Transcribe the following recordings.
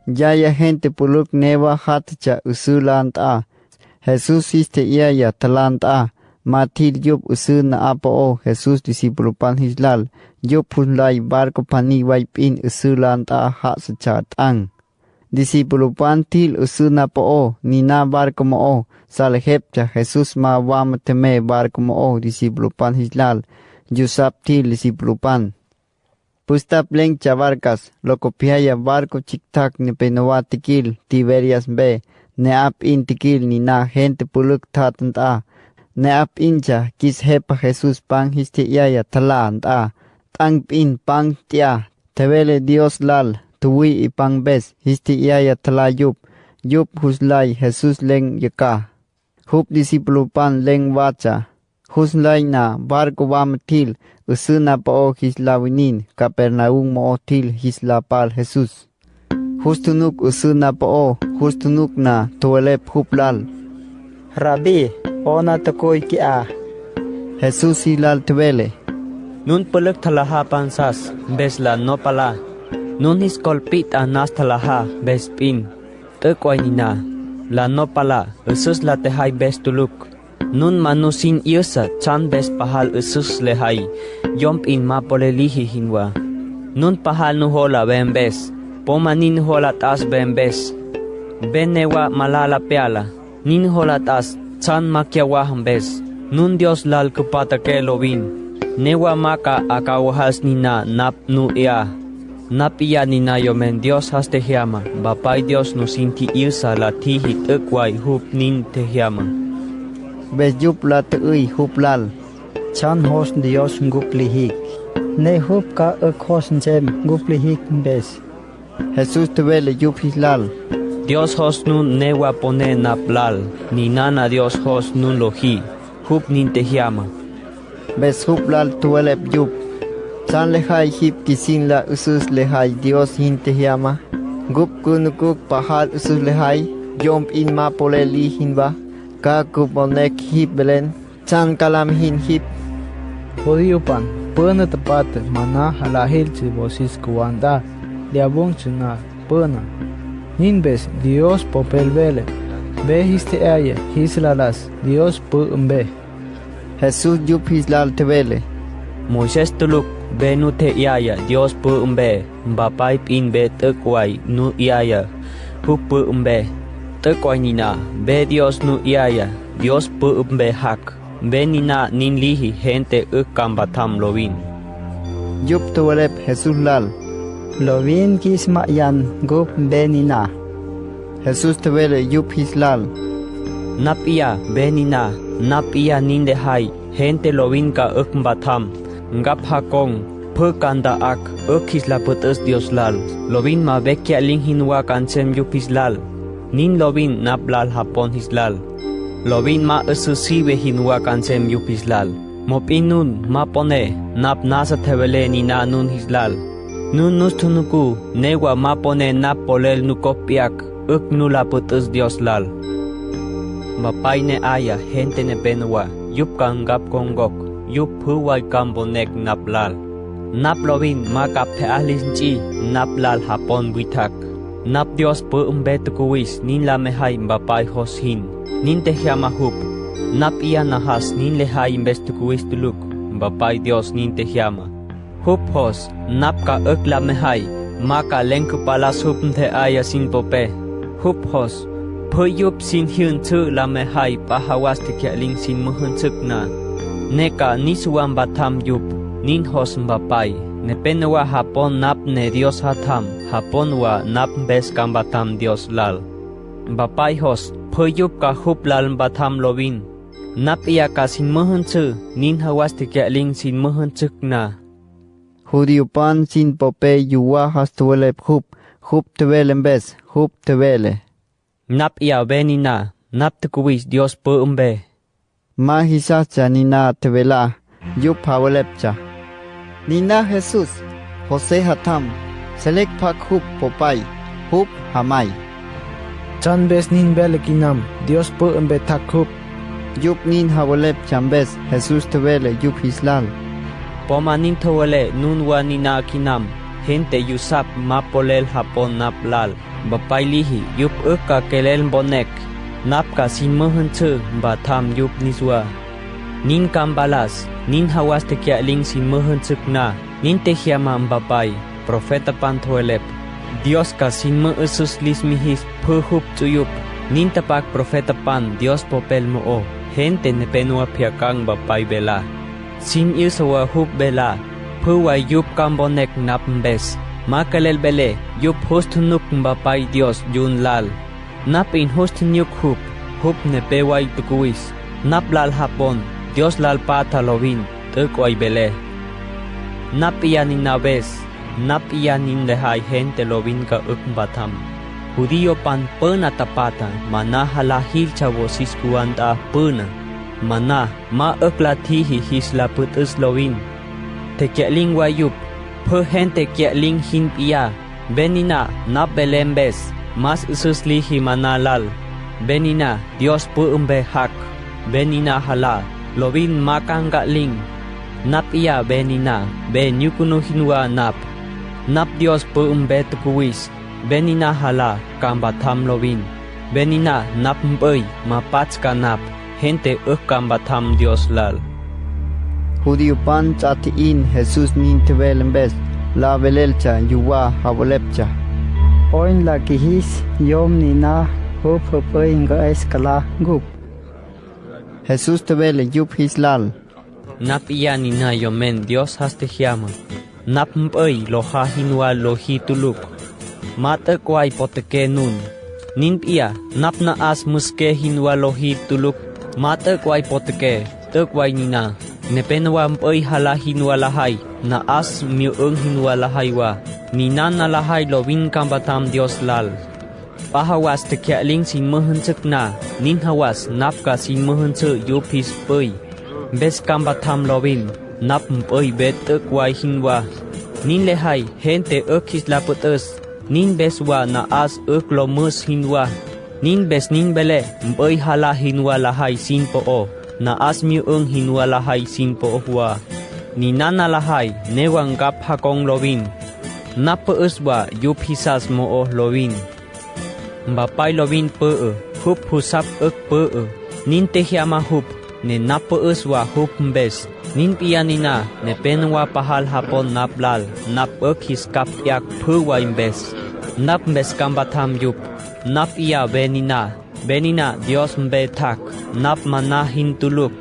Yaya gente puluk neva hatcha usulanta. Jesús siste iaya talanta. Matil yup usuna apo Jesús discípulo pan hislal. Yup huslay barco pani waipin usulanta hatsachatang. Discípulo pan til usuna po nina barco mo salhepcha Jesús ma wamateme barco mo discípulo pan hislal. Yusap til discípulo pan. Pustap leng chavarkas, locopiaya barco chiktak ni penowa tikil, Tiberias be, ne ap in tikil ni na gente puluk tatanta, ne ap incha kis hepa Jesus pang histi iaya talanta, tang in pang tia, tevele Dios lal, tuwi ipang bes, histi iaya talayup, yup huslay Jesus leng yaka, hup disipulo pan leng wacha, huslay na barco wamatil, usuna po hislawinin, Capernaum mo til hislapal Jesus. Justunuk usuna po, justunuk na tuwalep huplal. Rabi, ona takoy kia. Jesus hilal tuwele. Nun puluk talaha pansas, besla no pala. Nun hiskolpit anas talaha, bespin. Tekway nina, la no pala, usus la tehay bestuluk. Nun manusin iusa chan bes pahal usus lehay, yomp in mapolelihi hinwa. Nun pahal nuhola bembes, pomanin hola tas bembes. Benewa malala peala, nin hola tas chan makiawaham bes. Nun Dios lal kupata ke lovin, newa maka akawahas nina nap nu ea. Nap iya nina yomen Dios haste hiama, bapay Dios no sinti iusa la tihit ekway hup nin te hiama. Bes yup la tuwi huplal. Chan hos Dios nguplihik. Ne hup ka hos jem nguplihik bes. Jesus tuwele yup hislal. Dios hos nun newa pone naplal, ni nana Dios hos nun lohi, hup nin te hiama. Bes huplal tuwelep yup. Chan lehay hip kisin la usus lehay Dios hinte hiama. Gup kunukuk pahal usus lehay, yomp in mapoleli hinba. Ka kuponek hip belen, chan kalam hin hip. Jodiyo pan, pena tapate, mana halahil chibosis kuwanda, liabong chuna, pena. Ninbes, Dios popel vele, be histe aya, hislalas, Dios pu umbe. Jesus yup hislal tevele. Moises tuluk, be nu te iaya, Dios pu umbe, bapay pin be tekway nu iaya, hup pu umbe. Tekway nina, be Dios nu iaya, Dios pu umbe hak, be nina nin lihi gente kambatam lovin. Yup tuwalep Jesus lal. Lovin kisma yan gup be nina. Jesus tevele yup hislal. Nap iya, be nina, nap iya nin de hay, gente lovin ka kambatam, ngap hakong, pekanda ak, kisla putus Dios lal, lovin ma bekia ling hinwa kansem yup hislal. Nin lovin naplal hapon hislal. Lovin ma ususibe hinwa kansem yup hislal. Mopinun ma pone nap nasa tevele ni na nun hislal. Nun nustunuku newa ma pone nap polel nukopiak nula putus Dios lal. Bapay ne aya gente ne benwa yup kangap kongok yup huway kambonek naplal. Nap lovin ma kapte ahlinchi naplal hapon witak. Nap Dios pu umbe tukuwis nin la mehay bapay hos hin, nin te hiama hup. Nap iya nahas nin lehay imbes tukuwis tuluk, bapay Dios nin te hiama. Hup hos, nap ka la mehay, maka lengku palas hup te aya sin pope. Hup hos, pu yup sin hyun tu la mehay pahawas te kialing sin muhun na. Neka nisuan batam yup, nin hos bapay. Nepenwa hapon nap ne Dios hatam, hapon wa nap bes kambatam Dios lal. Bapay hos, puyup ka hup lal batam lovin. Nap iya ka sin muhun nin hawas te kialing sin muhun na. Judío pan sin pope yuwa has tuwelep hup tuwelem bes, hup tuwele. Nap iya benina, nap tukuwis Dios pu umbe. Ma hisacha nina tuwela, yup hawelepcha. Nina Jesus, Jose hatam, selek pak hup popay, hup hamay. Chan bes nin bele kinam, Dios pu umbe tak hup. Yup nin hawalep chambes, Jesus tewele yup hislal. Pomanin tewele nun wa nina kinam, gente yusap mapolel hapon naplal. bapay lihi yup ka kelel bonek nap ka sin mohun chư ba tham yup niswa nin kambalas nin hawas te kya ling sin mohun chuk na nin te hiama bapay profeta pan thoelep Dios ka sin mo usus lis mihis phuhup chuyup nin tapak profeta pan Dios popel mo o gente ne penua phiakang bapay bela sin isawa hup bela phuway yup kambonek nap mbes makalel bele yup hostunuk bapay Dios yun lal nap in hostunyuk hup ne peway tukuis nap lal hapon Dios lal patalovin tukway bele nap iyanin nabes nap iyanin lehay gente lovin ka batam Judío pan pena tapata mana halahil chavosis kuanta pena mana ma tihi hisla putus lovin te kyaling wayup phe gente kyaling hin pia benina nap belembes mas ususli himana lal benina Dios pu umbe hak benina hala lovin makanga ling nap iya benina ben yukuno hinwa nap Dios pu umbe tukuis benina hala kambatam lovin benina nap mboy mapats kanap gente kambatam Dios lal Judío pan chatiin Jesús nin tebelembes la belelcha yuwa habolepcha Oin la kihis yom nina hup inga eskala gup Jesús tebele yup hislal nap iya nina yomen Dios haste hiama nap mboy loha hinwa lohi tuluk mata kway poteke nun nin iya nap na as muske hinwa lohi tuluk mata kway poteke tukway nina nepenwa mboy hala hinwa lahay na as miung hinwa lahay wa nina na lahay lovin kambatam Dios lal pahawas te kyaling sin mohun na nin hawas nap ka sin mohun yupis boy bes kambatam lovin nap mboy bet tukway hinwa nin lehay gente kisla putus nin beswa na as lomus hinwa nin bes nin bele mboy hala hinwa lahay sin po o na as miung hinwa lahay sin po huwa ni nana lahay newang gap hakong lovin napauswa yup hisas mo o lovin bapay lovin hup husap nin tehiama hup ne napauswa hup mbes nin pianina ne penwa pahal hapon naplal nap hiskap yak phuwa imbes nap mbes kambatam yup nap iya benina Dios mbe thak nap mana hintuluk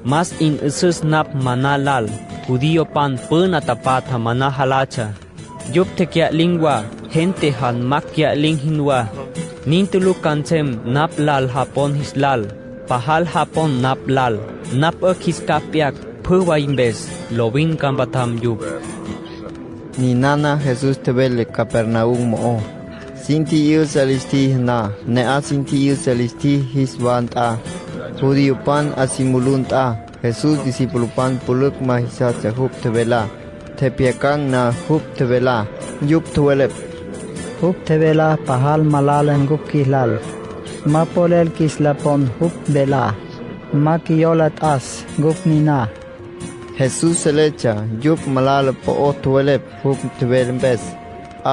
mas in usus nap mana lal Judío pan pena tapata mana halacha yup te kya lingwa gente han makya ling hinwa nin tuluk kanchem nap lal hapon hislal pahal hapon nap lal nap hiskapyak phuwa imbes lovin kambatam yup ni nana Jesús tebele Capernaum mo Sinti yu salisti na ne a sinti yu salisti hiswanta Judío pan asimulunta Jesús discípulo pan puluk mahisa se hup tebela tepiakang na hup tebela yup tuelep hup tebela pahal malalen gup kihlal ma polel kislapon hup bela ma kiyolat as gup nina Jesús selecha yup malal po o tuelep hup tebelembes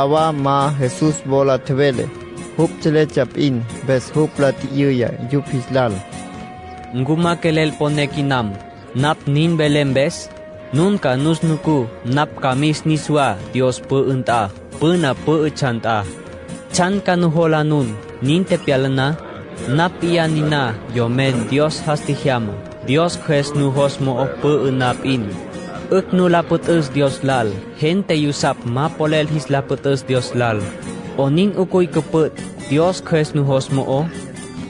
awa ma Jesús bola tebele hup selecha in bes hup lati yuya yup hislal nguma kelel ponekinam nap nin belembes nunca nusnuku nap kamis niswa Dios unta puna chanta chan kanuhola nun nin tepialana nap iyanina yomen Dios hastihiama Dios khes nuhos mo nap in nu laputus Dios lal gente yusap ma polel his laputus Dios lal onin ukoy kaput Dios khes nuhos mo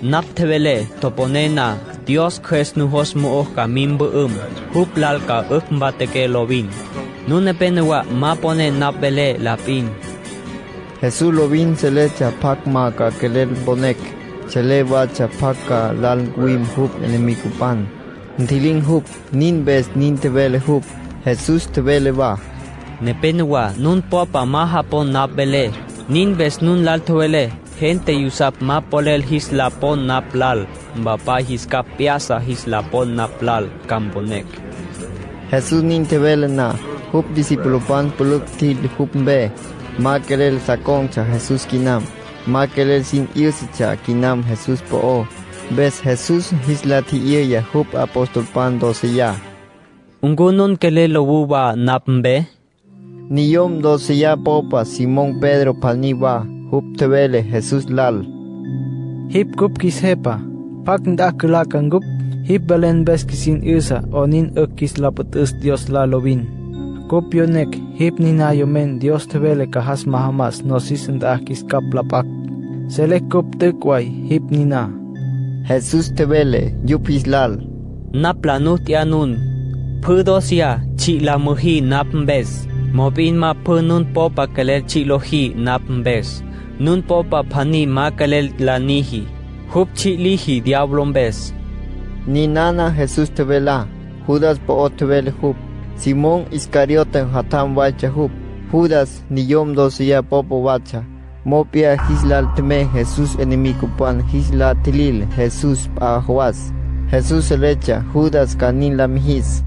nap tebele toponena Dios khes nuhos mo kamim hup lal ka bateke lovin nune penwa ma pone nap bele lapin Jesús lovin selecha pakma ka kelel bonek selewa chapaka lal guim hup enemikupan Ntiling hup nin bes nin tebele hup Jesús tebele ba nepenwa nun popa ma hapon nap bele nin bes nun lal tewele gente yusap ma polel his lapon nap lal bapa his kapiasa his lapon nap lal kambonek Jesús nin tebele na hup discípulo pan puluk til hup be ma kelel sakong cha Jesús kinam makelel sin irsicha kinam Jesús po. Bes Jesús hislati iya hub apostol pan 12 ya. Ungunun kele lowuba napmbe. Niyom 12 ya popa Simón Pedro palniba hub tebele Jesús lal. Hip kup kishepa, pak nda kelakan gup, hip balen bes kisin irsa onin kis laputus Dios la lovin. Kup yonek hip nina yomen Dios tebele kahas mahamas nosis nda kis kap lapak. Selek kup tekway hip nina. Jesús tebele yup hislal. Naplanut yanun. Pudosia chi la muhi napmbes. Mobin ma punun popa kalel chi lohi napmbes. Nun popa pani ma kalel lanihi. Hub chi lihi diablombes. Ni nana Jesús tebela. Judas po tebele hub. Simón Iscariote hatam wacha hub. Judas niyom 12 ya popo wacha. Mopia hislal teme Jesús enemigo pan hisla tilil Jesús pa Juas. Jesús lecha Judas kanin la mijis.